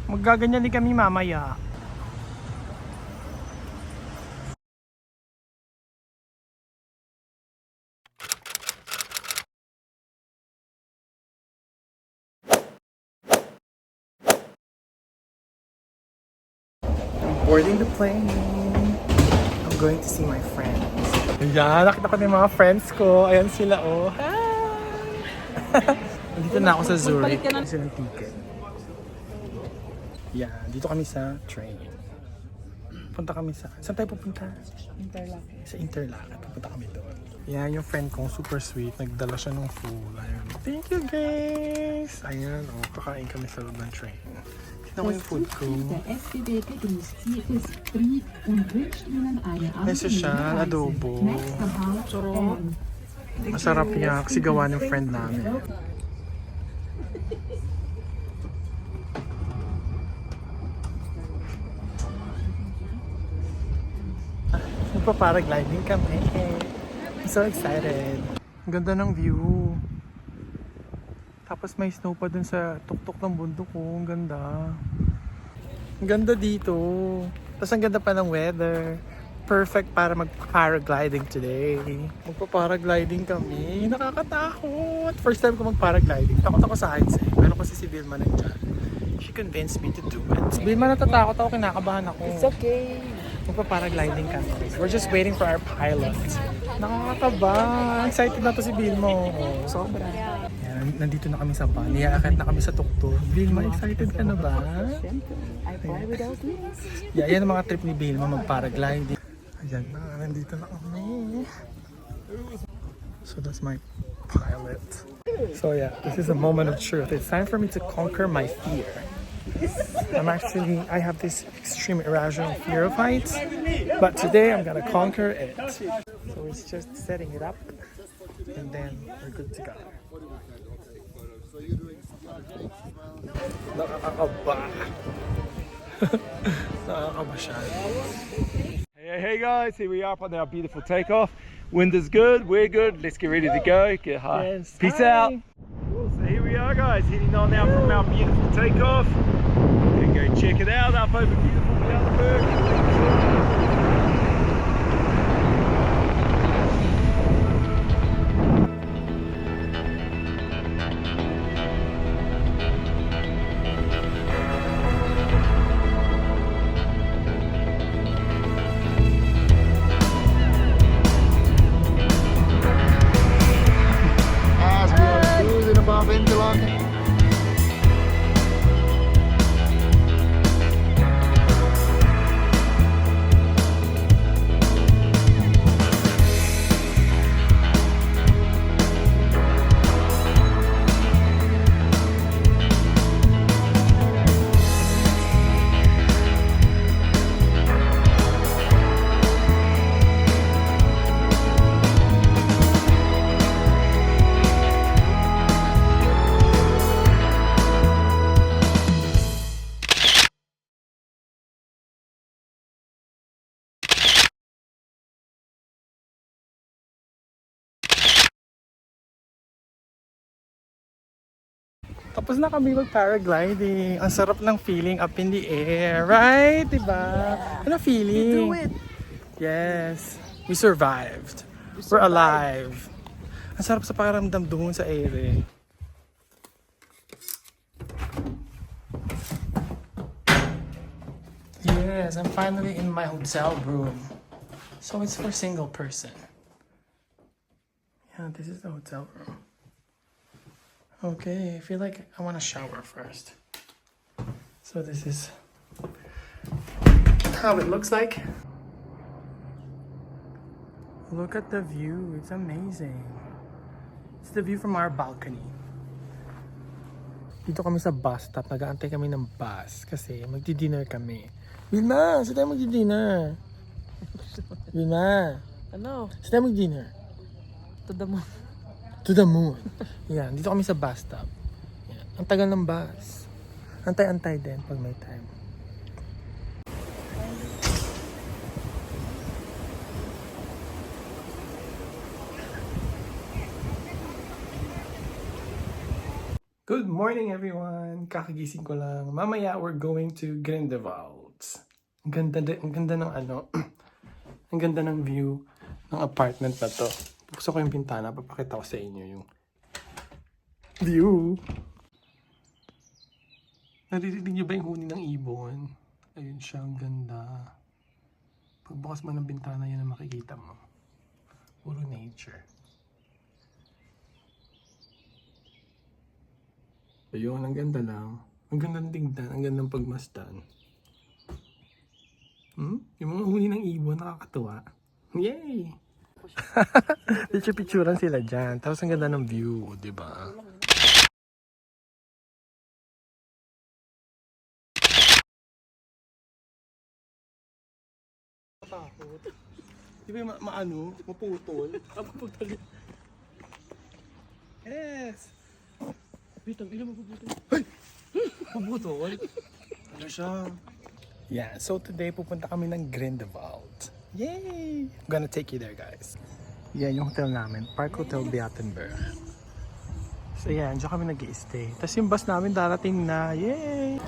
Maggaganyan din kami mamaya. Boarding the plane. I'm going to see my friends. Ayan, nakita ko na yung mga friends ko. Ayan sila, oh. Hi! Nandito na ako sa Zurich. Kasi ng ticket. Yan, dito kami sa train. Punta kami sa... Saan tayo pupunta? Interlaken. Sa Interlaken. Pupunta kami doon. Yan, yung friend kong super sweet. Nagdala siya ng food. Ayun. Thank you, guys! Ayan, oh. Kakain kami sa loob ng train. Tignan ko yung food ko. Ito siya, adobo. Masarap niya kasi gawa ng friend namin. Nagpa-paragliding kami. I'm so excited. Ang ganda ng view. Tapos may snow pa dun sa tuktok ng bundok ko. Ang ganda. Ang ganda dito. Tapos ang ganda pa ng weather. Perfect para mag-paragliding today. Magpa-paragliding kami. Nakakatakot. First time ko mag-paragliding. Takot ako sa heights eh. Pero kasi si Vilma nandyan. She convinced me to do it. Vilma, natatakot ako. Kinakabahan ako. It's okay. Magpa-paragliding kami. We're just waiting for our pilot. Nakakaba. Excited na to si Vilma. Oh, sobra. Yan, nandito na kami sa van. Iyaakit na kami sa tuktok. Vilma, excited ka na ba? I fly without wings. Yeah, yan ang mga trip ni Vilma, mag-paragliding. Ayan na, nandito na kami. So that's my pilot. So yeah, this is a moment of truth. It's time for me to conquer my fear. I have this extreme irrational fear of heights, but today I'm gonna conquer it. So it's just setting it up, and then we're good to go. Nakakaba. Nakakaba siya. Hey guys, here we are up on our beautiful takeoff. Wind is good, we're good. Let's get ready to go. Get high. Yes. Peace Hi. out. So here we are, guys, heading on now from our beautiful takeoff. Gonna go check it out up over beautiful Bouleberg. Tapos na kami mag-paragliding. Ang sarap ng feeling up in the air, right? Diba? Ano feeling? You do it. Yes. We survived. We're alive. Ang sarap sa pakiramdam doon sa air eh. Yes, I'm finally in my hotel room. So it's for single person. Yeah, this is the hotel room. Okay, I feel like I want to shower first. So this is how it looks like. Look at the view, it's amazing. It's the view from our balcony. Dito kami sa bus stop, nag-aantay kami ng bus kasi magdi-dinner kami. Vilma, saan tayo magdi-dinner? Vilma, Ano? saan tayo mag-dinner? To the moon. To the moon. Yan, dito kami sa bus stop. Yan. Ang tagal ng bus. Antay-antay din pag may time. Good morning everyone! Kakagising ko lang. Mamaya we're going to Grindelwald. Ang ganda ng ano, ang ganda ng view ng apartment na to. Buksan ko yung bintana, papakita ko sa inyo yung view. Naririnig niyo ba yung huni ng ibon? Ayun siya, ang ganda. Pagbukas mo ng bintana, yan ang makikita mo. Puro nature. Ayun, ang ganda lang. Ang ganda ng tingnan, ang ganda ng pagmasdan. Yung mga huni ng ibon, nakakatuwa. Yay! Picture-picturean sila dyan. Tapos ang ganda ng view, di ba? Takot. Di ba yung maano? Maputol? Maputol. Yes! Wait, ang ilo mapuputol. Ay! Maputol? Ano siya? Yeah, so today pupunta kami ng Grindelwald. Yay! I'm gonna take you there, guys. Yan yung hotel namin, Park Hotel Beatenberg. So yan, dyan kami nag-i-stay. Tapos yung bus namin darating na. Yay!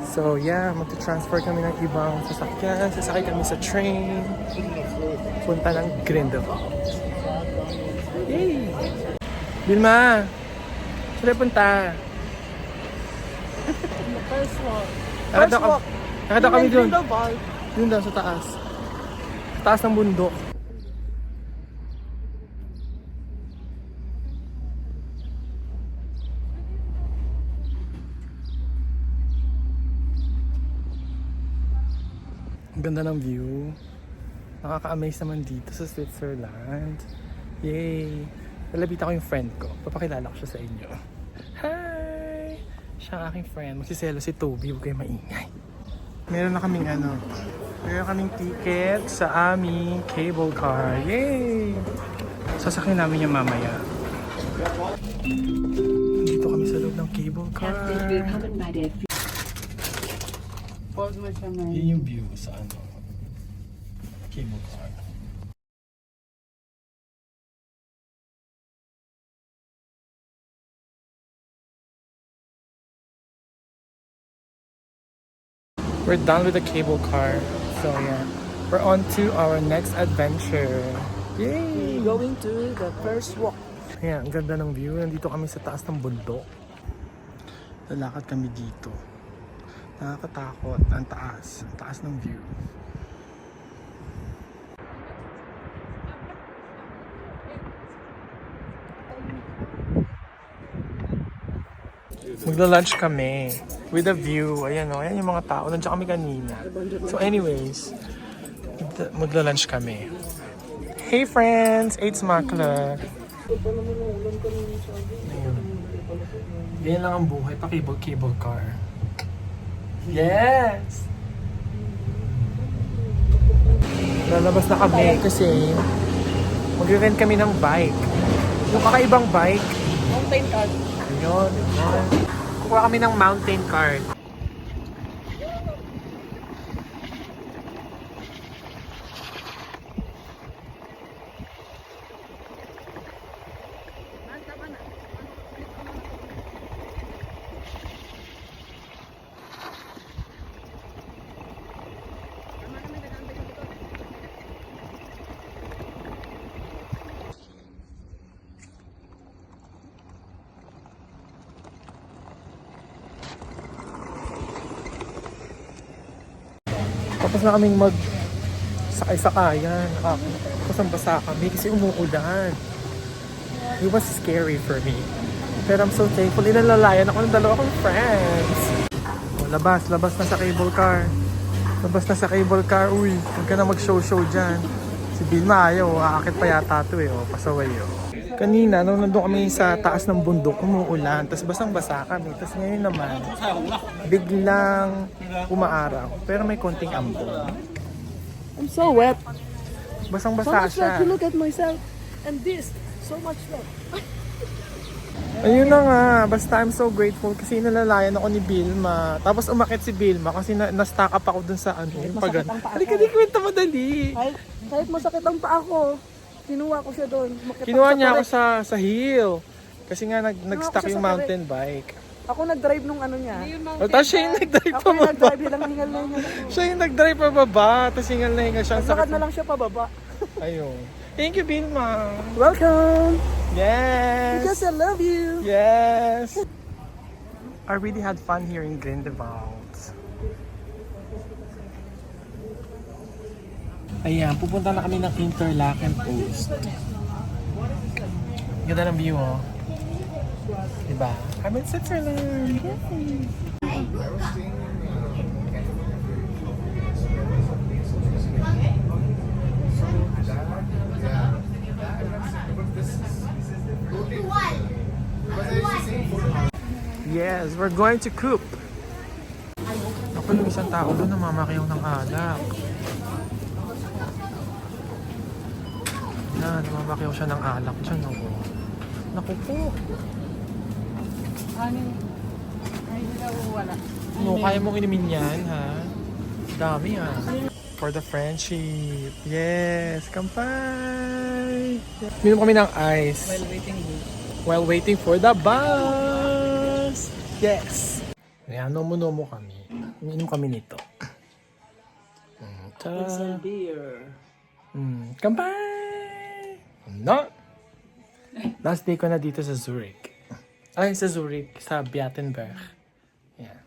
So yeah, magta-transfer kami ng ibang sasakyan. Sasakay kami sa train. Punta ng Grindelwald. Yay! Vilma! Saan punta? First walk. Nakita kami dun. Dun daw sa taas. Sa taas ng bundok. Ang ganda ng view. Nakaka-amaze naman dito sa Switzerland. Yay! Lalabitan ko yung friend ko. Papakilala ko siya sa inyo. Hi! Siya ang aking friend. Magsiselo si Toby. Huwag kayo maingay. Meron na kaming meron kaming ticket sa aming cable car. Yay! Sasakyan namin yung mamaya. Dito kami sa loob ng cable car. Pause mo siya, man. Yun yung view sa cable car. We're done with the cable car. So yeah, we're on to our next adventure. Yay! Going to the first walk. Ayan, ang ganda ng view. Nandito kami sa taas ng bundok. Lalakad kami dito. Nakakatakot. Ang taas. Ang taas ng view. Magla-lunch kami with a view. Ayan o, ayan yung mga tao. Nandiyan kami kanina. So anyways, magla-lunch kami. Hey friends! It's Makla. Ayun. Ganyan lang ang buhay pa cable car. Yes! Lalabas na kami kasi magre-rent kami ng bike. Yung kakaibang bike. Mountain card. Ayun. Kukuha kami ng mountain card. Tapos na kaming sakay-sakayan. Tapos ang basa kami kasi umuulan. It was scary for me. Pero I'm so thankful. Inalalayan ako ng dalawa kong friends. O, labas na sa cable car. Labas na sa cable car. Uy, huwag ka na mag-show dyan. Si Vilma ayaw. Aakit pa yata ito eh. O, pasaway o. Kanina, nung nandun kami sa taas ng bundok, umuulan. Tapos basang-basa kami. Tapos ngayon naman, biglang umaaraw. Pero may konting ambon. I'm so wet. Basang-basa siya. You look at myself. And this. So much love. Ayun na nga. Basta I'm so grateful kasi nalalayan ako ni Vilma. Tapos umakit si Vilma kasi na-stack up ako dun sa yung pag- Halika, di kwenta madali. Kahit masakit ang paa ko, kinuha ko siya doon. Kinuha niya ako sa hill. Kasi nga nag-stuck ako yung sasakay. mountain bike. Ako nag-drive nung ano niya. O, tapos siya yung nag-drive Ako yung pababa. nag-drive, hilang hingal na hingal ako. Siya yung nag-drive pababa, tapos hingal na hingal siya. Ang Naglakad sakit na lang siya pababa. Ayun. Thank you, Vilma. Welcome! Yes! Because I love you! Yes! I really had fun here in Grindelwald. Ayan, pupunta na kami ng Interlaken Post. Ganda ng view, oh. Diba? I'm in Switzerland! Yay! Yes, we're going to Coop. Ako yung isang tao doon namamakiyaw ng alak. Yan, namamakiyaw siya ng alak dyan. Ako. Naku po. No, kaya mong inumin yan, ha? Dami, ha? For the friendship. Yes, kampay! Minom kami ng ice. While waiting for the bus. Yes. Ayan, nomo-nomo kami. Uminom kami nito. It's a beer. Kampay! No! Last day ko na dito sa Zurich. Ay, sa Zurich. Sa Beatenberg. Yan.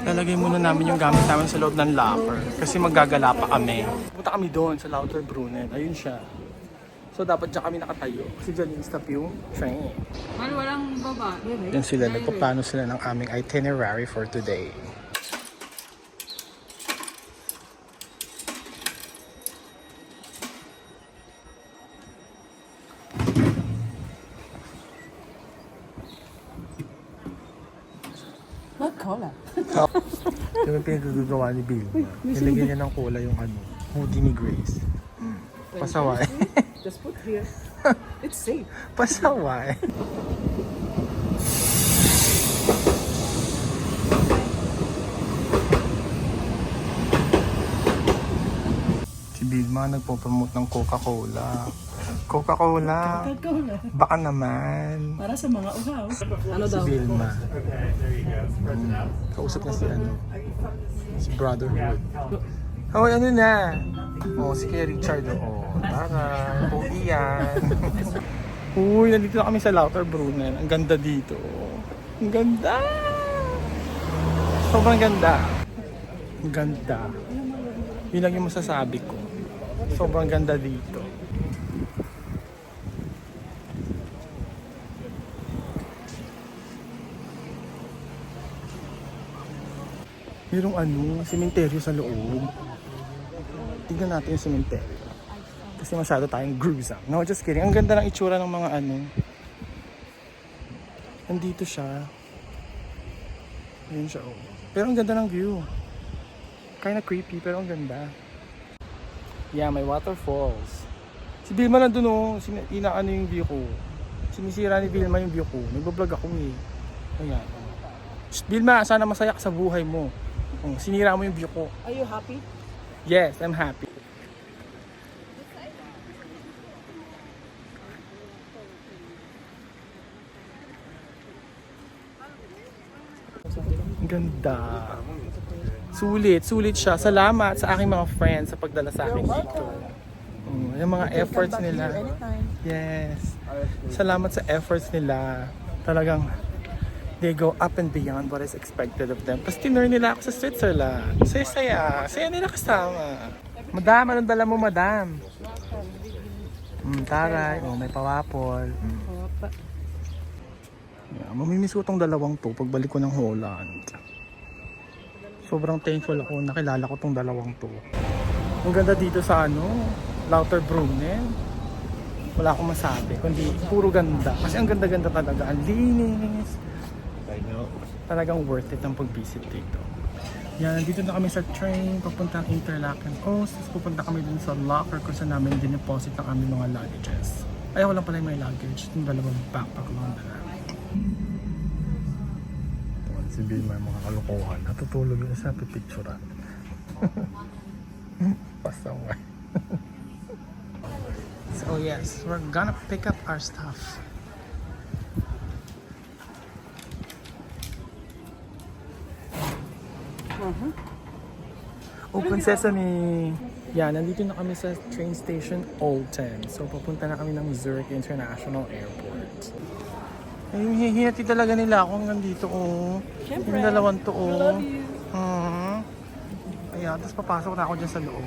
Lalagay muna namin yung gamit namin sa loob ng locker. Kasi maggagala pa kami. Punta kami doon sa Lauterbrunnen. Ayun siya. So dapat dyan kami nakatayo. Kasi dyan yung stop yung train. Walang baba. Yan sila. Nagpaplano sila ng aming itinerary for today. Not cola. Yung pinagagawa ni Bill. Nilagyan niya ng cola yung ano, hoodie ni Grace. Pasaway. Just put here. It's safe. Pasaway. Si Bilma nagpo-promote ng Coca-Cola. Coca-Cola. Cola. Baka naman. Para sa mga uhaw. Ano Si daw? Vilma. Kausap na si ano. Si Brotherhood. Oh, ano na? Oh, si Kuya Richard. Oh, tara. Pogi yan. Uy, nandito na kami sa Lauterbrunnen. Ang ganda dito. Ang ganda. Sobrang ganda. Ang ganda. Yun lang yung masasabi ko. Sobrang ganda dito. Merong ano, sementeryo sa loob. Tignan natin yung sementeryo. Kasi masyado tayong gruesome. No, just kidding. Ang ganda ng itsura ng mga ano. Nandito siya. Ayun siya, oh. Pero ang ganda ng view. Kinda creepy, pero ang ganda. Yeah, may waterfalls. Si Vilma nandun, oh. Inaano yung view ko. Sinisira ni Vilma yung view ko. Nagbablog ako, eh. Ayan. Shh, Vilma, sana masaya ka sa buhay mo. Sinira mo yung view ko. Are you happy? Yes, I'm happy. Ang ganda. Sulit siya. Salamat sa aking mga friends sa pagdala sa akin dito. Yung mga efforts nila. Anytime. Yes. Salamat sa efforts nila. Talagang they go up and beyond what is expected of them. Tapos tinur nila ako sa Switzerland. Saya-saya. Saya nila kasama. Madam, anong dala mo, madam? Taray. Oh, may pawapol. Yeah, mamimiss ko tong dalawang to pagbalik ko ng Holland. Sobrang thankful ako. Nakilala ko tong dalawang to. Ang ganda dito sa ano, Lauterbrunnen. Wala akong masabi. Kundi puro ganda. Kasi ang ganda-ganda talaga. Ang linis. I know. Talagang worth it ang pag-visit dito. Yan, nandito na kami sa train, papuntang Interlaken Coast. Tapos pupunta kami dun sa locker kung saan namin dineposit ang aming mga luggages. Ay, ako lang pala yung may luggage. Yung dalawang backpack lang na namin. Tuwan si Bill, may mga kalokohan. Natutulog yun sa pipicturan. Pasaway. So yes, we're gonna pick up our stuff. Open Sesame. Yan, nandito na kami sa train station Olten. So, papunta na kami ng Zurich International Airport. Ay, hinati talaga nila ako hanggang dito, oh. Siyempre. Yung dalawang to, oh. Love you. Ayan, tapos papasok na ako dyan sa loob.